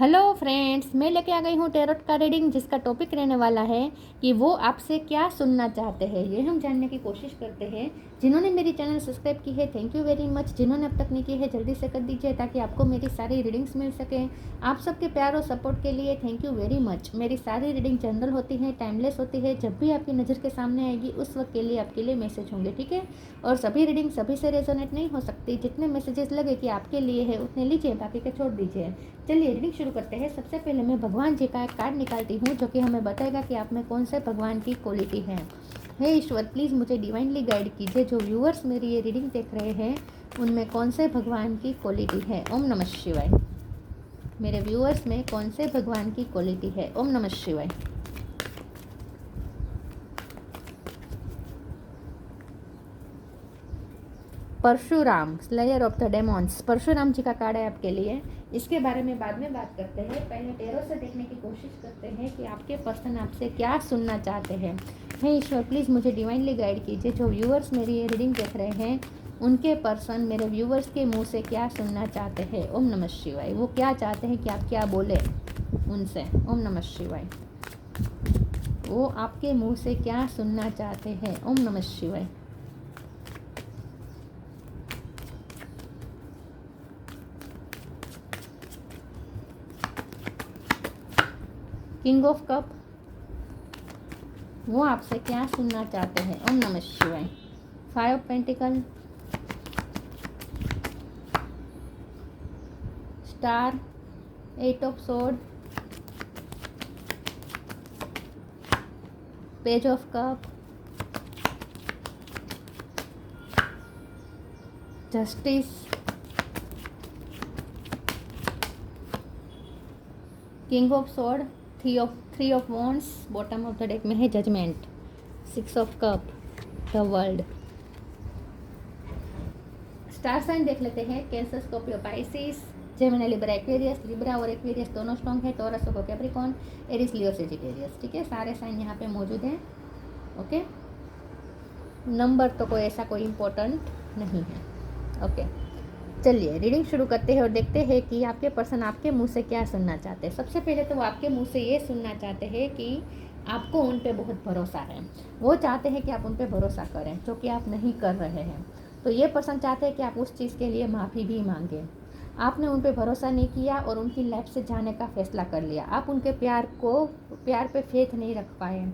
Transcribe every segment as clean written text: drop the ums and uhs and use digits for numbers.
Hello friends, मैं लेके आ गई हूँ टैरोट का रीडिंग, जिसका टॉपिक रहने वाला है कि वो आपसे क्या सुनना चाहते हैं। ये हम जानने की कोशिश करते हैं। जिन्होंने मेरी चैनल सब्सक्राइब की है, थैंक यू वेरी मच। जिन्होंने अब तक नहीं की है, जल्दी से कर दीजिए ताकि आपको मेरी सारी रीडिंग्स मिल सकें। आप सबके प्यार और सपोर्ट के लिए थैंक यू वेरी मच। मेरी सारी रीडिंग जनरल होती है, टाइमलेस होती है। जब भी आपकी नज़र के सामने आएगी उस वक्त के लिए आपके लिए मैसेज होंगे, ठीक है। और सभी रीडिंग सभी से रेजोनेट नहीं हो सकती। जितने मैसेजेस लगे कि आपके लिए है उतने लीजिए, बाकी के छोड़ दीजिए। चलिए रीडिंग शुरू करते हैं। सबसे पहले मैं भगवान जी का एक कार्ड निकालती हूँ जो कि हमें बताएगा कि आप में कौन से भगवान की क्वालिटी है। हे ईश्वर, प्लीज़ मुझे डिवाइनली गाइड कीजिए। जो व्यूअर्स मेरी ये रीडिंग देख रहे हैं उनमें कौन से भगवान की क्वालिटी है। ओम नमः शिवाय। मेरे व्यूअर्स में कौन से भगवान की क्वालिटी है। ओम नमः शिवाय। Parshuram, slayer of the demons. Parshuram ji का कार्ड है आपके लिए। इसके बारे में बाद में बात करते हैं। पहले टैरो से देखने की कोशिश करते हैं कि आपके पर्सन आपसे क्या सुनना चाहते हैं। हे ईश्वर, प्लीज़ मुझे डिवाइनली गाइड कीजिए। जो व्यूअर्स मेरी ये रीडिंग देख रहे हैं उनके पर्सन मेरे व्यूअर्स के मुंह से क्या सुनना चाहते हैं। ओम नमः शिवाय। वो क्या चाहते हैं कि आप क्या बोले उनसे। ओम नमः शिवाय। वो आपके मुँह से क्या सुनना चाहते हैं। ओम नमः शिवाय। किंग ऑफ कप, वो आपसे क्या सुनना चाहते हैं। ओम नमः शिवाय। Five of pentacles, star, eight of sword, page of cup, justice, king of sword, three of wands. Bottom of the deck में है judgement, six of cup, the world. Star sign देख लेते हैं। Cancer, Scorpio, Pisces, Gemini, Libra, Aquarius. Libra और Aquarius दोनों strong है। Taurus और Capricorn, Aries, Leo, Sagittarius. ठीक है, सारे साइन यहाँ पे मौजूद हैं। ओके, नंबर तो कोई ऐसा कोई इम्पोर्टेंट नहीं है। ओके, चलिए रीडिंग शुरू करते हैं और देखते हैं कि आपके पर्सन आपके मुंह से क्या सुनना चाहते हैं। सबसे पहले तो वो आपके मुंह से ये सुनना चाहते हैं कि आपको उन पे बहुत भरोसा है। वो चाहते हैं कि आप उन पे भरोसा करें, जो कि आप नहीं कर रहे हैं। तो ये पर्सन चाहते हैं कि आप उस चीज़ के लिए माफ़ी भी मांगें। आपने उन पे भरोसा नहीं किया और उनकी लाइफ से जाने का फैसला कर लिया। आप उनके प्यार पे फेथ नहीं रख पाए।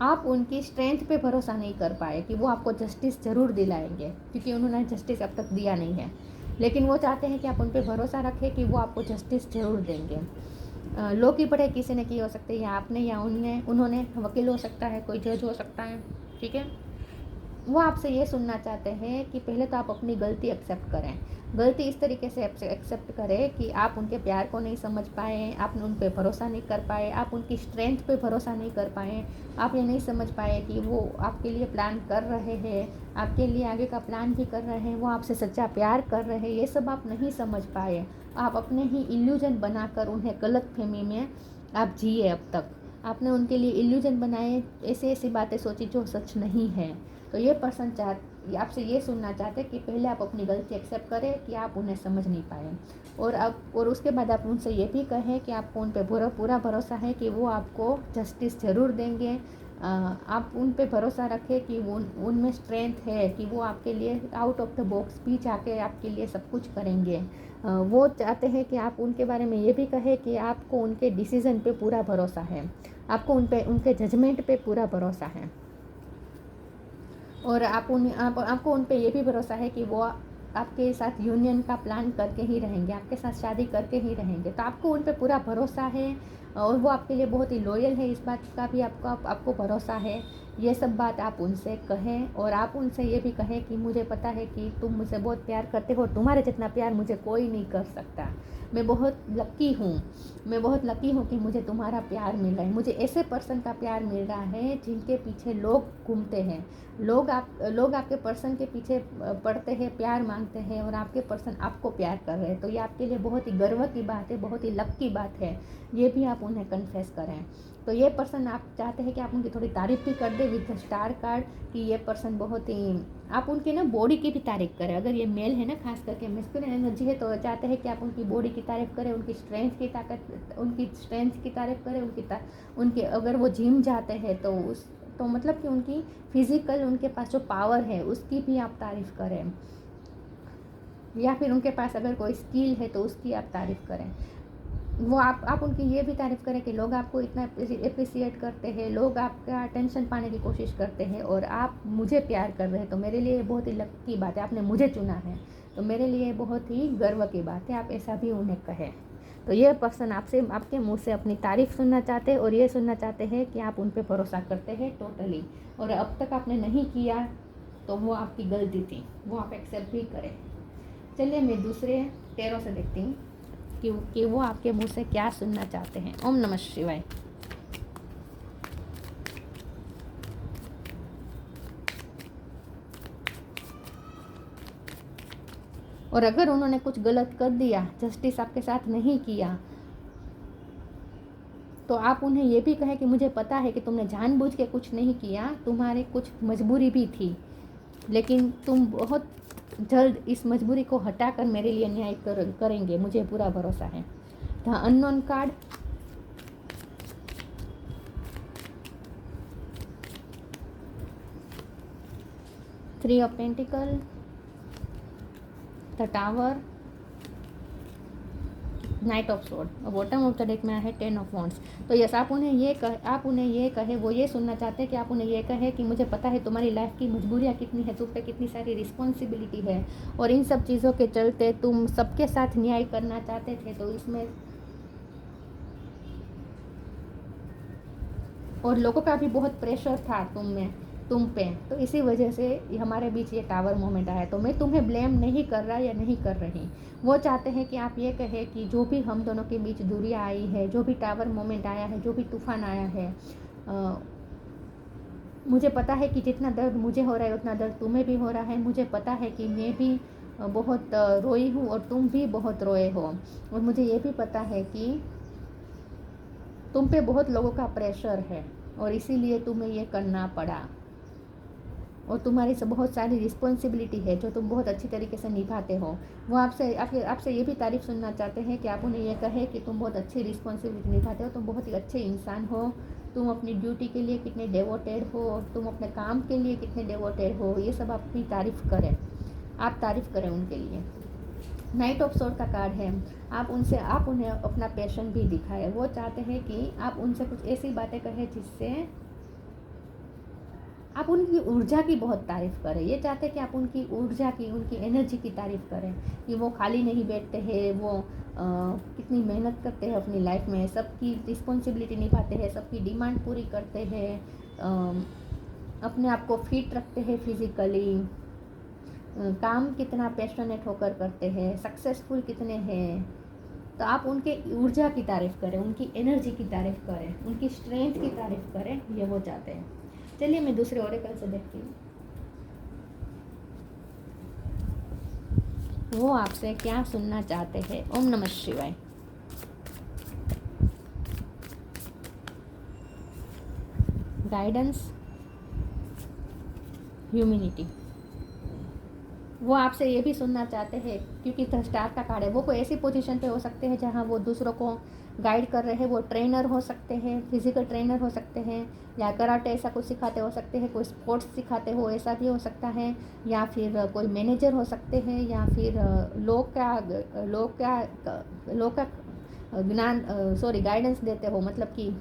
आप उनकी स्ट्रेंथ पे भरोसा नहीं कर पाए कि वो आपको जस्टिस ज़रूर दिलाएंगे, क्योंकि उन्होंने जस्टिस अब तक दिया नहीं है। लेकिन वो चाहते हैं कि आप उन पे भरोसा रखें कि वो आपको जस्टिस ज़रूर देंगे। लॉ की पढ़ाई किसी ने की हो सकती है, या आपने या उन्होंने। वकील हो सकता है, कोई जज हो सकता है। ठीक है, वो आपसे ये सुनना चाहते हैं कि पहले तो आप अपनी गलती एक्सेप्ट करें। गलती इस तरीके से एक्सेप्ट करें कि आप उनके प्यार को नहीं समझ पाए, आप उन पर भरोसा नहीं कर पाए, आप उनकी स्ट्रेंथ पे भरोसा नहीं कर पाए। आप ये नहीं समझ पाए कि वो आपके लिए प्लान कर रहे हैं, आपके लिए आगे का प्लान भी कर रहे हैं, वो आपसे सच्चा प्यार कर रहे हैं। ये सब आप नहीं समझ पाए। आप अपने ही इल्यूजन बनाकर उन्हें गलतफहमी में आप जिए। अब तक आपने उनके लिए इल्यूजन बनाए, ऐसी ऐसी बातें सोची जो सच नहीं है। तो ये पर्सन आपसे ये सुनना चाहते हैं कि पहले आप अपनी गलती एक्सेप्ट करें कि आप उन्हें समझ नहीं पाए, और उसके बाद आप उनसे ये भी कहें कि आपको उन पर पूरा भरोसा है कि वो आपको जस्टिस ज़रूर देंगे। आप उन पे भरोसा रखें कि वो उनमें स्ट्रेंथ है कि वो आपके लिए आउट ऑफ द बॉक्स भी जाके आपके लिए सब कुछ करेंगे। वो चाहते हैं कि आप उनके बारे में ये भी कहें कि आपको उनके डिसीज़न पे पूरा भरोसा है, आपको उनके जजमेंट पे पूरा भरोसा है, और आपको उन पे ये भी भरोसा है कि वो आपके साथ यूनियन का प्लान करके ही रहेंगे, आपके साथ शादी करके ही रहेंगे। तो आपको उन पे पूरा भरोसा है और वो आपके लिए बहुत ही लॉयल है, इस बात का भी आपको भरोसा है। ये सब बात आप उनसे कहें, और आप उनसे ये भी कहें कि मुझे पता है कि तुम मुझसे बहुत प्यार करते हो, तुम्हारे जितना प्यार मुझे कोई नहीं कर सकता। मैं बहुत लकी हूँ कि मुझे तुम्हारा प्यार मिल रहा है। मुझे ऐसे पर्सन का प्यार मिल रहा है जिनके पीछे लोग घूमते हैं। लोग आपके पर्सन के पीछे पड़ते हैं, प्यार मांगते हैं, और आपके पर्सन आपको प्यार कर रहे हैं। तो ये आपके लिए बहुत ही गर्व की बात है, बहुत ही लक की बात है। ये भी आप उन्हें कन्फेस करें। तो ये पर्सन आप चाहते हैं कि आप उनकी थोड़ी तारीफ़ भी कर है विद द स्टार कार्ड कि ये पर्सन बहुत ही, आप उनकी ना बॉडी की भी तारीफ़ करें। अगर ये मेल है ना, खास करके मैस्कुलिन एनर्जी है, तो चाहते हैं कि आप उनकी बॉडी की तारीफ़ करें, उनकी स्ट्रेंथ की ताकत, उनकी स्ट्रेंथ की तारीफ़ करें, उनके अगर वो जिम जाते हैं तो मतलब कि उनकी फिज़िकल, उनके पास जो पावर है उसकी भी आप तारीफ़ करें, या फिर उनके पास अगर कोई स्किल है तो उसकी आप तारीफ़ करें। वो आप उनकी ये भी तारीफ़ करें कि लोग आपको इतना एप्रिसिएट करते हैं, लोग आपका अटेंशन पाने की कोशिश करते हैं और आप मुझे प्यार कर रहे हैं, तो मेरे लिए बहुत ही लकी बात है, आपने मुझे चुना है, तो मेरे लिए बहुत ही गर्व की बात है, आप ऐसा भी उन्हें कहें। तो ये पर्सन आपसे, आपके मुंह से अपनी तारीफ़ सुनना चाहते हैं और ये सुनना चाहते हैं कि आप उन पर भरोसा करते हैं टोटली, और अब तक आपने नहीं किया तो वो आपकी गलती थी, वो आप एक्सेप्ट भी करें। चलिए मैं दूसरे टेरो से देखती हूँ कि वो आपके मुंह से क्या सुनना चाहते हैं। ओम नमः शिवाय। और अगर उन्होंने कुछ गलत कर दिया, जस्टिस आपके साथ नहीं किया, तो आप उन्हें ये भी कहें कि मुझे पता है कि तुमने जानबूझ के कुछ नहीं किया, तुम्हारे कुछ मजबूरी भी थी, लेकिन तुम बहुत जल्द इस मजबूरी को हटाकर मेरे लिए न्याय करेंगे, मुझे पूरा भरोसा है। The unknown card, three of pentacle, the tower, night of sword, और बॉटम ऑफ द डेक में है टेन ऑफ वॉन्ड्स। तो यस, आप उन्हें ये कहे, वो ये सुनना चाहते हैं कि आप उन्हें ये कहे कि मुझे पता है तुम्हारी लाइफ की मजबूरियाँ कितनी है, तुम पे कितनी सारी रिस्पॉन्सिबिलिटी है, और इन सब चीज़ों के चलते तुम सबके साथ न्याय करना चाहते थे, तो इसमें और लोगों का भी बहुत प्रेशर था तुम पे, तो इसी वजह से हमारे बीच ये टावर मोमेंट आया। तो मैं तुम्हें ब्लेम नहीं कर रहा या नहीं कर रही, वो चाहते हैं कि आप ये कहें कि जो भी हम दोनों के बीच दूरियां आई है, जो भी टावर मोमेंट आया है, जो भी तूफान आया है, मुझे पता है कि जितना दर्द मुझे हो रहा है उतना दर्द तुम्हें भी हो रहा है, मुझे पता है कि मैं भी बहुत रोई हूँ और तुम भी बहुत रोए हो, और मुझे ये भी पता है कि तुम पे बहुत लोगों का प्रेशर है और इसीलिए तुम्हें ये करना पड़ा, और तुम्हारी से बहुत सारी रिस्पॉन्सिबिलिटी है जो तुम बहुत अच्छी तरीके से निभाते हो। वो आपसे ये भी तारीफ़ सुनना चाहते हैं कि आप उन्हें ये कहे कि तुम बहुत अच्छी रिस्पॉन्सिबिलिटी निभाते हो, तुम बहुत ही अच्छे इंसान हो, तुम अपनी ड्यूटी के लिए कितने डेवोटेड हो, तुम अपने काम के लिए कितने डेवोटेड हो, ये सब अपनी तारीफ़ करें, आप तारीफ़ करें उनके लिए। नाइट ऑफ स्वॉर्ड का कार्ड है, आप उन्हें अपना पैशन भी दिखाएं। वो चाहते हैं कि आप उनसे कुछ ऐसी बातें कहें जिससे आप उनकी ऊर्जा की बहुत तारीफ़ करें। ये चाहते हैं कि आप उनकी ऊर्जा की, उनकी एनर्जी की तारीफ़ करें कि वो खाली नहीं बैठते हैं, वो कितनी मेहनत करते हैं अपनी लाइफ में, सबकी रिस्पॉन्सिबिलिटी निभाते हैं, सबकी डिमांड पूरी करते हैं, अपने आप को फिट रखते हैं फिज़िकली, काम कितना पैशनेट होकर करते हैं, सक्सेसफुल कितने हैं। तो आप उनके ऊर्जा की तारीफ़ करें, उनकी एनर्जी की तारीफ़ करें, उनकी स्ट्रेंथ की तारीफ़ करें, ये वो चाहते हैं। चलिए मैं दूसरे ओरेकल से देखती हूँ वो आपसे क्या सुनना चाहते हैं। ओम नमः शिवाय। गाइडेंस, ह्यूमिनिटी, वो आपसे ये भी सुनना चाहते हैं क्योंकि स्टार का कार्ड है, वो कोई ऐसी पोजीशन पे हो सकते हैं जहाँ वो दूसरों को गाइड कर रहे हैं, वो ट्रेनर हो सकते हैं, फिजिकल ट्रेनर हो सकते हैं, या कराटे ऐसा कुछ सिखाते हो सकते हैं, कोई स्पोर्ट्स सिखाते हो ऐसा भी हो सकता है, या फिर कोई मैनेजर हो सकते हैं, या फिर लोग का गाइडेंस देते हो, मतलब कि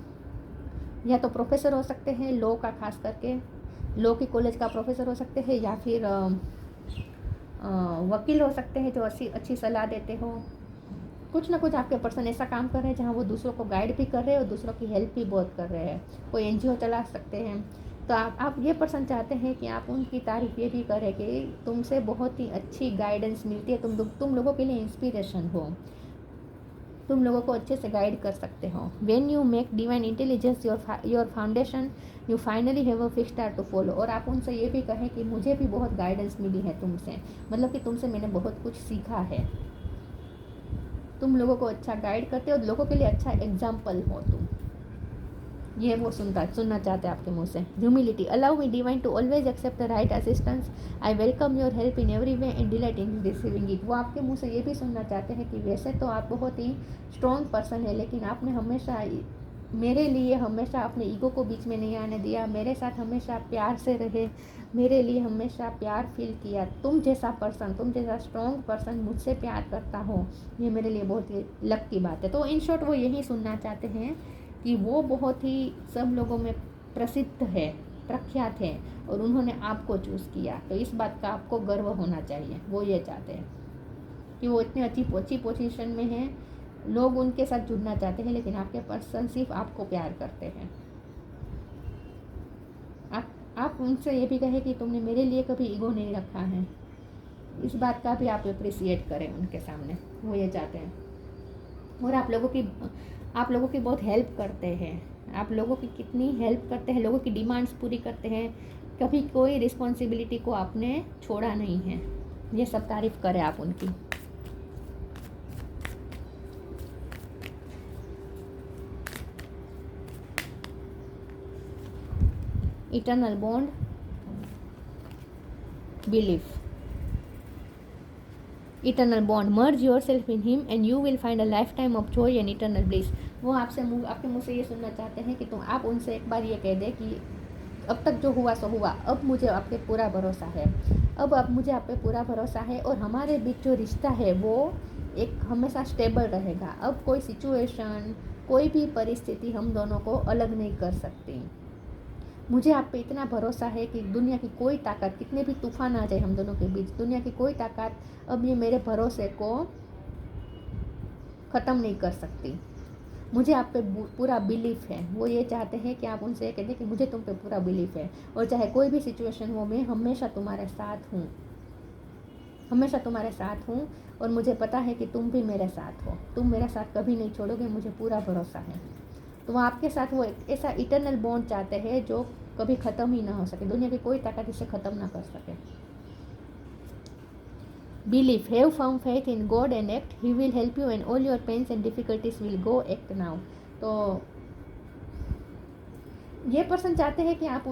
या तो प्रोफेसर हो सकते हैं, लॉ का, खास करके लॉ की कॉलेज का प्रोफेसर हो सकते हैं, या फिर वकील हो सकते हैं जो अच्छी सलाह देते हो। कुछ ना कुछ आपके पर्सन ऐसा काम कर रहे हैं जहाँ वो दूसरों को गाइड भी कर रहे हैं और दूसरों की हेल्प भी बहुत कर रहे हैं। कोई एनजीओ चला सकते हैं। तो आप ये पर्सन चाहते हैं कि आप उनकी तारीफ़ ये भी करें कि तुमसे बहुत ही अच्छी गाइडेंस मिलती है, तुम लोगों के लिए इंस्पिरेशन हो, तुम लोगों को अच्छे से गाइड कर सकते हो। When you make divine intelligence your foundation, you finally have a fix star to follow. और आप उनसे ये भी कहें कि मुझे भी बहुत गाइडेंस मिली है तुमसे, मतलब कि तुमसे मैंने बहुत कुछ सीखा है, तुम लोगों को अच्छा गाइड करते हो, लोगों के लिए अच्छा एग्जाम्पल हो तुम। ये वो सुनना चाहते हैं आपके मुंह से। Humility, allow me divine to always accept the right assistance, I welcome your help in every way and delight in receiving it. वो आपके मुंह से ये भी सुनना चाहते हैं कि वैसे तो आप बहुत ही स्ट्रॉन्ग पर्सन है, लेकिन आपने हमेशा मेरे लिए हमेशा अपने ईगो को बीच में नहीं आने दिया, मेरे साथ हमेशा प्यार से रहे, मेरे लिए हमेशा प्यार फील किया। तुम जैसा पर्सन, तुम जैसा स्ट्रॉन्ग पर्सन मुझसे प्यार करता हो, ये मेरे लिए बहुत ही लक की बात है। तो इन शॉर्ट वो यही सुनना चाहते हैं कि वो बहुत ही सब लोगों में प्रसिद्ध है, प्रख्यात है, और उन्होंने आपको चूज़ किया, तो इस बात का आपको गर्व होना चाहिए। वो ये चाहते हैं कि वो इतनी अच्छी पोजीशन में हैं, लोग उनके साथ जुड़ना चाहते हैं, लेकिन आपके पर्सन सिर्फ आपको प्यार करते हैं। आप उनसे ये भी कहें कि तुमने मेरे लिए कभी ईगो नहीं रखा है, इस बात का भी आप अप्रिसिएट करें उनके सामने। वो ये चाहते हैं। और आप लोगों की बहुत हेल्प करते हैं, आप लोगों की कितनी हेल्प करते हैं, लोगों की डिमांड्स पूरी करते हैं, कभी कोई रिस्पॉन्सिबिलिटी को आपने छोड़ा नहीं है। ये सब तारीफ करें आप उनकी। Eternal bond, belief, eternal bond, merge your self in him and you will find a life time of Joy and eternal bliss. वो आपके मुँह से ये सुनना चाहते हैं कि आप उनसे एक बार ये कह दें कि अब तक जो हुआ सो हुआ, अब मुझे आप पे पूरा भरोसा है, अब मुझे आप पे पूरा भरोसा है, और हमारे बीच जो रिश्ता है वो एक हमेशा स्टेबल रहेगा। अब कोई सिचुएशन, कोई भी परिस्थिति हम दोनों को अलग नहीं कर सकती। मुझे आप पे इतना भरोसा है कि दुनिया की कोई ताकत, कितने भी तूफान आ जाए हम दोनों के बीच, दुनिया की कोई ताकत अब ये मेरे भरोसे को ख़त्म नहीं कर सकती। मुझे आप पे पूरा बिलीफ है। वो ये चाहते हैं कि आप उनसे कह दें कि मुझे तुम पे पूरा बिलीफ है, और चाहे कोई भी सिचुएशन हो, मैं हमेशा तुम्हारे साथ हूँ, हमेशा तुम्हारे साथ हूँ, और मुझे पता है कि तुम भी मेरे साथ हो, तुम मेरा साथ कभी नहीं छोड़ोगे, मुझे पूरा भरोसा है। तो वो आपके साथ वो ऐसा इटर्नल बॉन्ड चाहते हैं जो कभी ख़त्म ही ना हो सके, दुनिया की कोई ताकत इसे ख़त्म ना कर सके। Belief, have firm faith in God and act, he will help you and all your pains and difficulties will go, act now. तो ये पर्सन चाहते हैं कि आप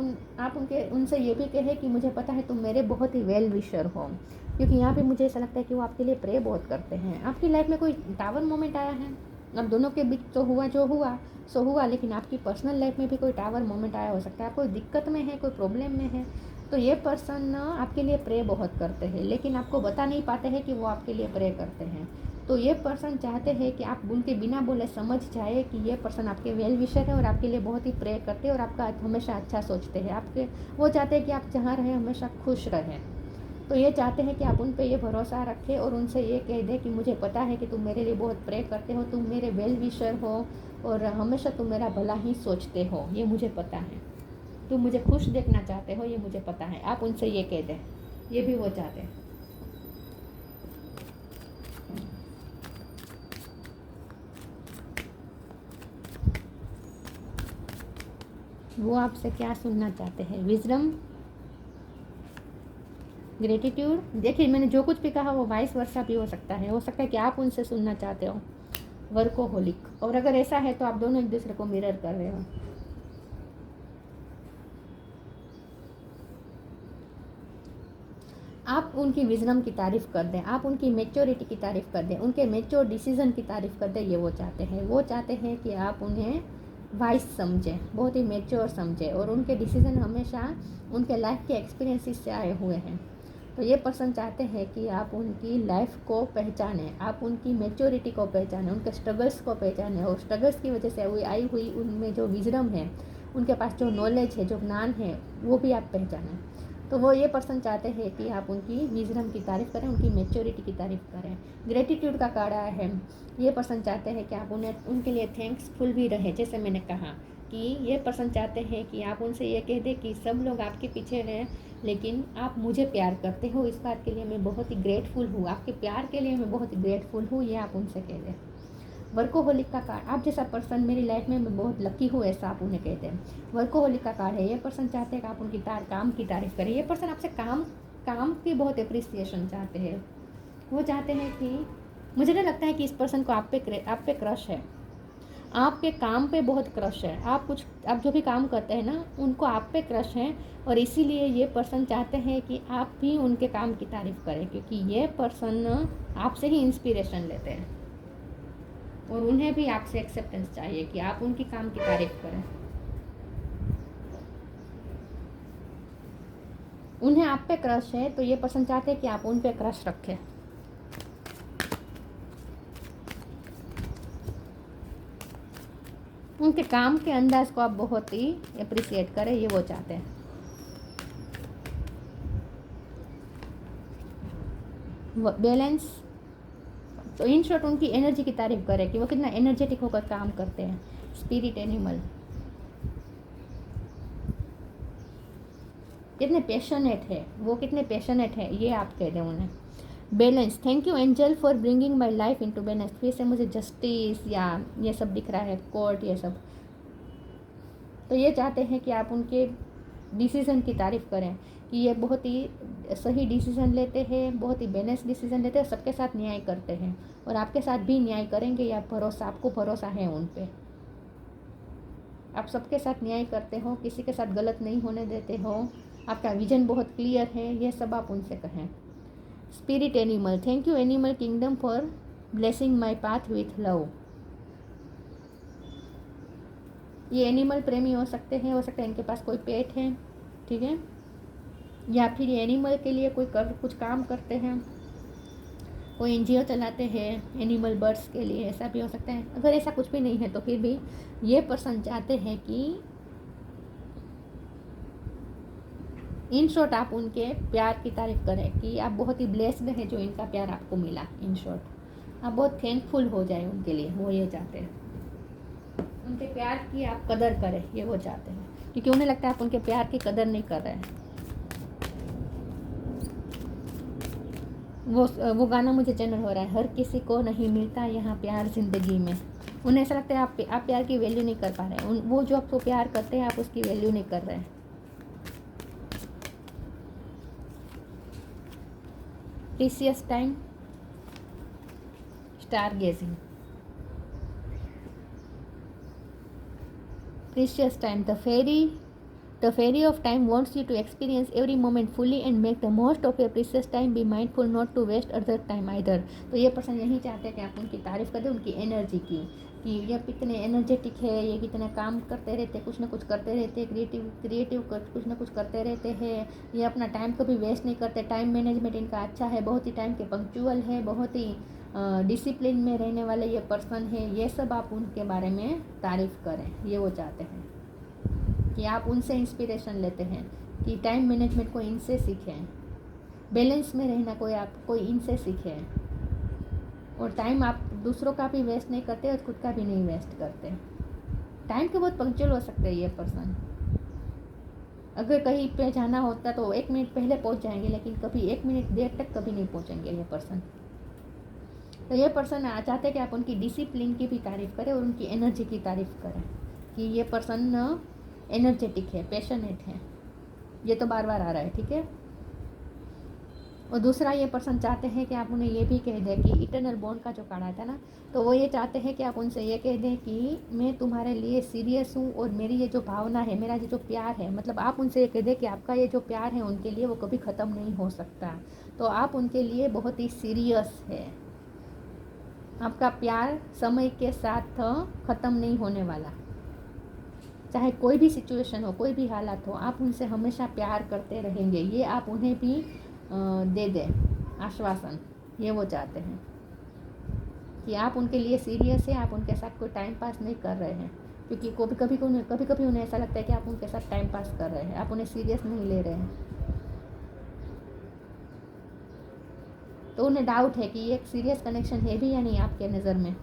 उनसे ये भी कहें कि मुझे पता है तुम मेरे बहुत ही वेल विशर हो, क्योंकि यहाँ पे मुझे ऐसा लगता है कि वो आपके लिए प्रे बहुत करते हैं। आपकी लाइफ में कोई टावर मोमेंट आया है, अब दोनों के बीच तो हुआ जो हुआ सो हुआ, लेकिन आपकी पर्सनल लाइफ में भी कोई टावर मोमेंट आया हो सकता है। आप कोई दिक्कत में है, कोई प्रॉब्लम में है, तो ये पर्सन आपके लिए प्रे बहुत करते हैं, लेकिन आपको बता नहीं पाते हैं कि वो आपके लिए प्रे करते हैं। तो ये पर्सन चाहते हैं कि आप उनके बिना बोले समझ जाए कि ये पर्सन आपके वेल विशर है और आपके लिए बहुत ही प्रे करते हैं और आपका हमेशा अच्छा सोचते हैं। वो चाहते हैं कि आप जहाँ रहें हमेशा खुश रहें। तो ये चाहते हैं कि आप उन पे ये भरोसा रखें और उनसे ये कह दें कि मुझे पता है कि तुम मेरे लिए बहुत प्रे करते हो, तुम मेरे वेल विशर हो और हमेशा तुम मेरा भला ही सोचते हो, ये मुझे पता है। तुम मुझे खुश देखना चाहते हो, ये मुझे पता है। आप उनसे ये कह दें, ये भी वो चाहते हैं। वो आपसे क्या सुनना चाहते हैं? Wisdom, gratitude. देखिए मैंने जो कुछ भी कहा वो वाइस वर्षा भी हो सकता है कि आप उनसे सुनना चाहते हो वर्कोहोलिक, और अगर ऐसा है तो आप दोनों एक दूसरे को मिरर कर रहे हो। आप उनकी विजडम की तारीफ़ कर दें, आप उनकी मेच्योरिटी की तारीफ़ कर दें, उनके मेच्योर डिसीज़न की तारीफ़ कर दें। ये वो चाहते हैं। वो चाहते हैं कि आप उन्हें वाइस समझें, बहुत ही मेच्योर समझें, और उनके डिसीज़न हमेशा उनके लाइफ के एक्सपीरियंसेस से आए हुए हैं। तो ये पर्सन चाहते हैं कि आप उनकी लाइफ को पहचानें, आप उनकी मेच्योरिटी को पहचानें, उनके स्ट्रगल्स को पहचानें, और स्ट्रगल्स की वजह से आई हुई उनमें जो विजडम है, उनके पास जो नॉलेज है, जो ज्ञान है, वो भी आप पहचानें। तो वो ये पर्सन चाहते हैं कि आप उनकी विजडम की तारीफ़ करें, उनकी मेच्योरिटी की तारीफ़ करें। ग्रेटिट्यूड का कार्ड आया है। ये पर्सन चाहते हैं कि आप उनके लिए थैंक्सफुल भी रहे। जैसे मैंने कहा कि ये पर्सन चाहते हैं कि आप उनसे ये कह दें कि सब लोग आपके पीछे हैं, लेकिन आप मुझे प्यार करते हो, इस बात के लिए मैं बहुत ही ग्रेटफुल हूँ, आपके प्यार के लिए मैं बहुत ही ग्रेटफुल हूँ, ये आप उनसे कह दें। वर्कोहोलिक का कार्ड, आप जैसा पर्सन मेरी लाइफ में मैं बहुत लकी हूँ, ऐसा आप उन्हें कहते हैं। वर्कोहोलिक का कार्ड है। ये पर्सन चाहते हैं कि आप उनकी काम की तारीफ़ करें। ये पर्सन आपसे काम की बहुत अप्रिसिएशन चाहते हैं। वो चाहते हैं कि मुझे नहीं लगता है कि इस पर्सन को आप पे क्रश है, आपके काम पे बहुत क्रश है। आप कुछ आप जो भी काम करते हैं ना, उनको आप पे क्रश है, और इसीलिए ये पर्सन चाहते हैं कि आप भी उनके काम की तारीफ़ करें, क्योंकि ये पर्सन आपसे ही इंस्पिरेशन लेते हैं और उन्हें भी आपसे एक्सेप्टेंस चाहिए कि आप उनकी काम की तारीफ़ करें। उन्हें आप पे क्रश है तो ये पर्सन चाहते हैं कि आप उन पे क्रश रखें। उनके काम के अंदाज को आप बहुत ही अप्रिसिएट करें, ये वो चाहते हैं। बैलेंस, तो इन शॉर्ट उनकी एनर्जी की तारीफ करें कि वो कितना एनर्जेटिक होकर काम करते हैं। स्पिरिट एनिमल, कितने पैशनेट है वो, कितने पैशनेट है ये आप कह दें उन्हें। Balance, thank you angel for bringing my life into balance. फिर से मुझे जस्टिस या ये सब दिख रहा है, कोर्ट, ये सब। तो ये चाहते हैं कि आप उनके डिसीज़न की तारीफ़ करें कि ये बहुत ही सही डिसीज़न लेते हैं, बहुत ही बैलेंस डिसीज़न लेते हैं, सबके साथ न्याय करते हैं और आपके साथ भी न्याय करेंगे, या भरोसा, आपको भरोसा है उन पे। आप सबके साथ न्याय करते हो, किसी के साथ गलत नहीं होने देते हो, आपका विजन बहुत क्लियर है, ये सब आप उनसे कहें। Spirit animal, thank you animal kingdom for blessing my path with love. ये एनिमल प्रेमी हो सकते हैं, इनके पास कोई पेट है, ठीक है, या फिर ये एनिमल के लिए कुछ काम करते हैं, कोई एनजीओ चलाते हैं एनिमल बर्ड्स के लिए, ऐसा भी हो सकता है। अगर ऐसा कुछ भी नहीं है तो फिर भी ये पर्सन चाहते हैं कि इन शॉर्ट आप उनके प्यार की तारीफ करें कि आप बहुत ही ब्लेस्ड हैं जो इनका प्यार आपको मिला। इन शॉर्ट आप बहुत थैंकफुल हो जाए उनके लिए, वो ये चाहते हैं। उनके प्यार की आप कदर करें, ये वो चाहते हैं, क्योंकि उन्हें लगता है आप उनके प्यार की कदर नहीं कर रहे हैं। वो गाना मुझे जनरल हो रहा है, हर किसी को नहीं मिलता यहाँ प्यार ज़िंदगी में। उन्हें ऐसा लगता है आप प्यार की वैल्यू नहीं कर पा रहे हैं। वो जो आपको प्यार करते हैं आप उसकी वैल्यू नहीं कर रहे हैं। Precious time, star gazing. Precious time, the fairy of time wants you to experience every moment fully and make the most of your precious time. Be mindful not to waste other time either. तो ये person यही चाहते हैं कि आप उनकी तारीफ करें, उनकी एनर्जी की, कि ये कितने एनर्जेटिक है, ये कितने काम करते रहते, कुछ ना कुछ करते रहते, क्रिएटिव कुछ ना कुछ करते रहते हैं। ये अपना टाइम कभी वेस्ट नहीं करते, टाइम मैनेजमेंट इनका अच्छा है, बहुत ही टाइम के पंक्चुअल है, बहुत ही डिसिप्लिन में रहने वाले ये पर्सन है। ये सब आप उनके बारे में तारीफ़ करें, ये वो चाहते हैं कि आप उनसे इंस्पिरेशन लेते हैं कि टाइम मैनेजमेंट को इनसे सीखें, बैलेंस में रहना कोई इनसे सीखें, और टाइम आप दूसरों का भी वेस्ट नहीं करते और खुद का भी नहीं वेस्ट करते। टाइम के बहुत पंक्चुअल हो सकते हैं ये पर्सन। अगर कहीं पे जाना होता तो 1 मिनट पहले पहुंच जाएंगे, लेकिन कभी 1 मिनट देर तक कभी नहीं पहुंचेंगे ये पर्सन। तो ये पर्सन चाहते हैं कि आप उनकी डिसिप्लिन की भी तारीफ़ करें और उनकी एनर्जी की तारीफ़ करें कि ये पर्सन एनर्जेटिक है, पैशनेट है। ये तो बार बार आ रहा है, ठीक है। और दूसरा ये पर्सन चाहते हैं कि आप उन्हें ये भी कह दें कि इटर्नल बॉन्ड का जो कार्ड था ना, तो वो ये चाहते हैं कि आप उनसे ये कह दें कि मैं तुम्हारे लिए सीरियस हूँ और मेरी ये जो भावना है, मेरा ये जो प्यार है, मतलब आप उनसे ये कह दें कि आपका ये जो प्यार है उनके लिए वो कभी ख़त्म नहीं हो सकता। तो आप उनके लिए बहुत ही सीरियस है, आपका प्यार समय के साथ ख़त्म नहीं होने वाला। चाहे कोई भी सिचुएशन हो, कोई भी हालात हो, आप उनसे हमेशा प्यार करते रहेंगे। ये आप उन्हें भी दे दें आश्वासन, ये वो चाहते हैं कि आप उनके लिए सीरियस है, आप उनके साथ कोई टाइम पास नहीं कर रहे हैं, क्योंकि कभी कभी उन्हें ऐसा लगता है कि आप उनके साथ टाइम पास कर रहे हैं, आप उन्हें सीरियस नहीं ले रहे हैं। तो उन्हें डाउट है कि ये एक सीरियस कनेक्शन है भी या नहीं आपके नज़र में।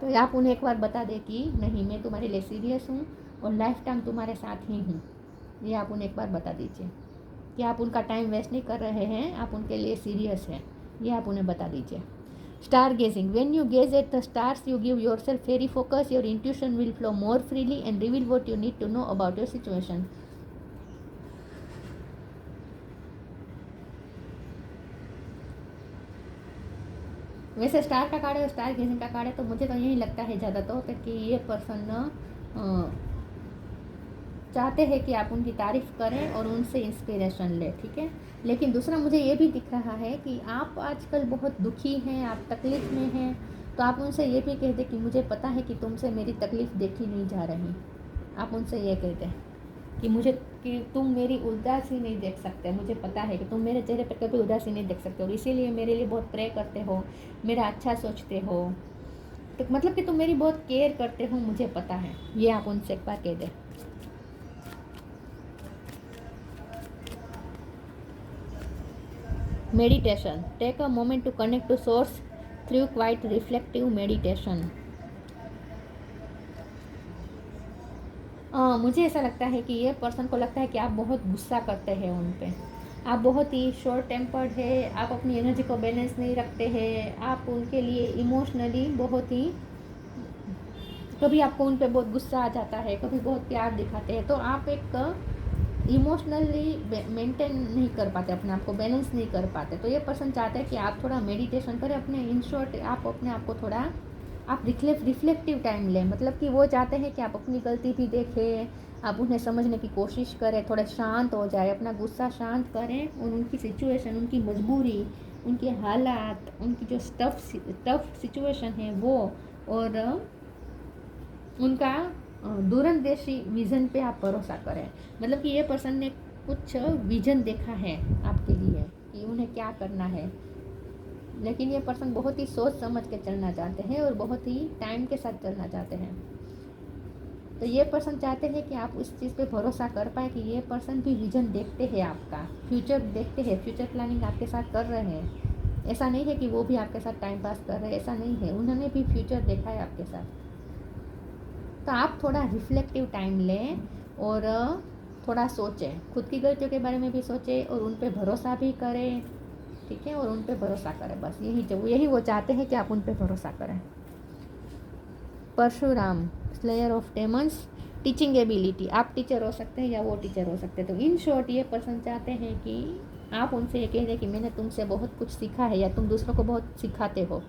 तो आप उन्हें एक बार बता दें कि नहीं, मैं तुम्हारे लिए सीरियस हूँ और लाइफ टाइम तुम्हारे साथ ही हूँ। ये आप उन्हें एक बार बता दीजिए कि आप उनका टाइम वेस्ट नहीं कर रहे हैं, आप उनके लिए सीरियस हैं, ये आप उन्हें बता दीजिए। Star gazing, when you gaze at the stars you give yourself very focus, your intuition will flow more freely and reveal what you need to know about your situation. वैसे स्टार का card है, star gazing का card है, तो मुझे तो यही लगता है ज़्यादा तो कि ये पर्सन चाहते हैं कि आप उनकी तारीफ़ करें और उनसे इंस्पिरेशन लें, ठीक है। लेकिन दूसरा मुझे ये भी दिख रहा है कि आप आजकल बहुत दुखी हैं, आप तकलीफ़ में हैं, तो आप उनसे ये भी कह दें कि मुझे पता है कि तुमसे मेरी तकलीफ़ देखी नहीं जा रही। आप उनसे ये कह दें कि तुम मेरी उदासी नहीं देख सकते, मुझे पता है कि तुम मेरे चेहरे पर कभी उदासी नहीं देख सकते और इसीलिए मेरे लिए बहुत प्रे करते हो, मेरा अच्छा सोचते हो, तो मतलब कि तुम मेरी बहुत केयर करते हो, मुझे पता है। ये आप उनसे एक बार कह दें। Meditation, take a moment to connect to source through quiet reflective meditation. मुझे ऐसा लगता है कि ये पर्सन को लगता है कि आप बहुत गुस्सा करते हैं उन पे, आप बहुत ही शॉर्ट टेम्पर्ड है, आप अपनी एनर्जी को बैलेंस नहीं रखते हैं, आप उनके लिए इमोशनली बहुत ही, कभी आपको उन पे बहुत गुस्सा आ जाता है, कभी बहुत प्यार दिखाते हैं, तो आप एक इमोशनली मेंटेन नहीं कर पाते, अपने आप को बैलेंस नहीं कर पाते। तो ये पर्सन चाहते हैं कि आप थोड़ा मेडिटेशन करें, अपने इन शॉर्ट आप अपने आप को थोड़ा आप रिफ्लेक्टिव टाइम लें। मतलब कि वो चाहते हैं कि आप अपनी गलती भी देखें, आप उन्हें समझने की कोशिश करें, थोड़े शांत हो जाए, अपना गुस्सा शांत करें और उनकी सिचुएशन, उनकी मजबूरी, उनके हालात, उनकी जो टफ सिचुएशन है वो, और उनका दूरंदेशी विज़न पे आप भरोसा करें। मतलब कि ये पर्सन ने कुछ विज़न देखा है आपके लिए कि उन्हें क्या करना है, लेकिन ये पर्सन बहुत ही सोच समझ के चलना चाहते हैं और बहुत ही टाइम के साथ चलना चाहते हैं। तो ये पर्सन चाहते हैं कि आप उस चीज़ पे भरोसा कर पाए कि ये पर्सन भी विज़न देखते हैं, आपका फ्यूचर देखते हैं, फ्यूचर प्लानिंग आपके साथ कर रहे हैं। ऐसा नहीं है कि वो भी आपके साथ टाइम पास कर रहे हैं, ऐसा नहीं है, उन्होंने भी फ्यूचर देखा है आपके साथ। तो आप थोड़ा रिफ्लेक्टिव टाइम लें और थोड़ा सोचें, खुद की गलतियों के बारे में भी सोचें और उन पे भरोसा भी करें, ठीक है, और उन पे भरोसा करें। बस यही वो चाहते हैं कि आप उन पे भरोसा करें। Parashuram, slayer of demons, teaching ability, आप टीचर हो सकते हैं या वो टीचर हो सकते हैं। तो इन शॉर्ट ये पर्सन चाहते हैं कि आप उनसे ये कह दें कि मैंने तुमसे बहुत कुछ सीखा है, या तुम दूसरों को बहुत सिखाते हो,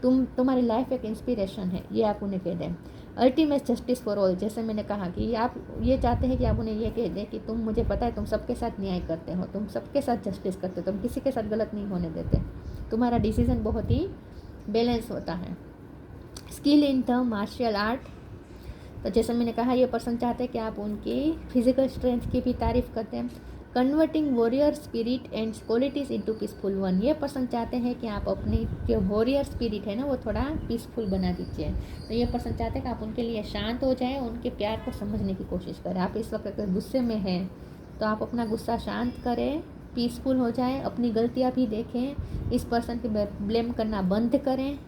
तुम्हारी लाइफ एक इंस्पिरेशन है, ये आप उन्हें कह दें। अल्टीमेट जस्टिस फॉर ऑल, जैसे मैंने कहा कि आप ये चाहते हैं कि आप उन्हें ये कह दें कि तुम, मुझे पता है तुम सबके साथ न्याय करते हो, तुम सबके साथ जस्टिस करते हो, तुम किसी के साथ गलत नहीं होने देते, तुम्हारा डिसीजन बहुत ही बैलेंस होता है। Skill in the martial art, तो जैसे मैंने कहा ये पर्सन चाहते हैं कि आप उनकी फिजिकल स्ट्रेंथ की भी तारीफ़ करते हैं। Converting warrior spirit and qualities into peaceful one, ये पर्सन चाहते हैं कि आप अपनी जो वॉरियर स्पिरिट है ना वो थोड़ा पीसफुल बना दीजिए। तो ये पर्सन चाहते हैं कि आप उनके लिए शांत हो जाएं, उनके प्यार को समझने की कोशिश करें। आप इस वक्त अगर गुस्से में हैं तो आप अपना गुस्सा शांत करें, पीसफुल हो जाएं, अपनी गलतियाँ भी देखें, इस पर्सन की ब्लेम करना बंद करें,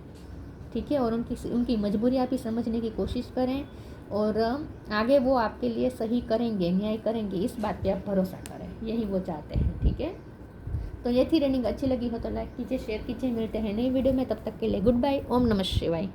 ठीक है, और उनकी मजबूरियाँ भी समझने की कोशिश करें और आगे वो आपके लिए सही करेंगे, न्याय करेंगे, इस बात पे आप भरोसा करें, यही वो चाहते हैं, ठीक है। तो ये थी रीडिंग, अच्छी लगी हो तो लाइक कीजिए, शेयर कीजिए, मिलते हैं नई वीडियो में, तब तक के लिए गुड बाय, ओम नमः शिवाय।